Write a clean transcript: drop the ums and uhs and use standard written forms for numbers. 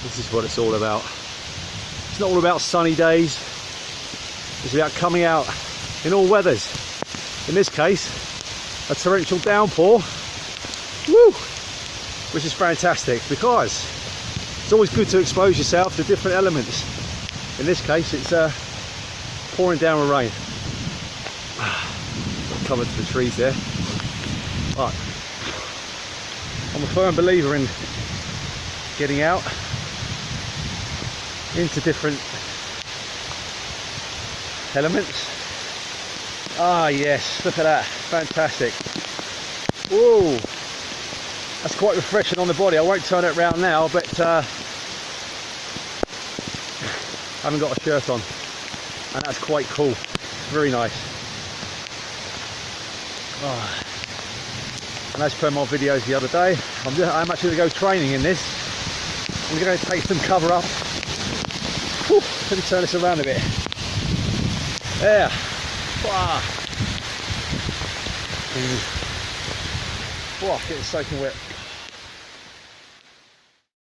This is what it's all about. It's not all about sunny days. It's about coming out in all weathers. In this case, a torrential downpour. Woo! Which is fantastic because it's always good to expose yourself to different elements. In this case, it's pouring down with rain. Covered to the trees there. Right. I'm a firm believer in getting out into different elements. Ah yes, look at that, fantastic. Whoa, that's quite refreshing on the body. I won't turn it around now, but I haven't got a shirt on, and that's quite cool, very nice. Oh. And as per my videos the other day, I'm actually going to go training in this. I'm going to take some cover up. Whew, let me turn this around a bit. There. Wow, getting soaking wet.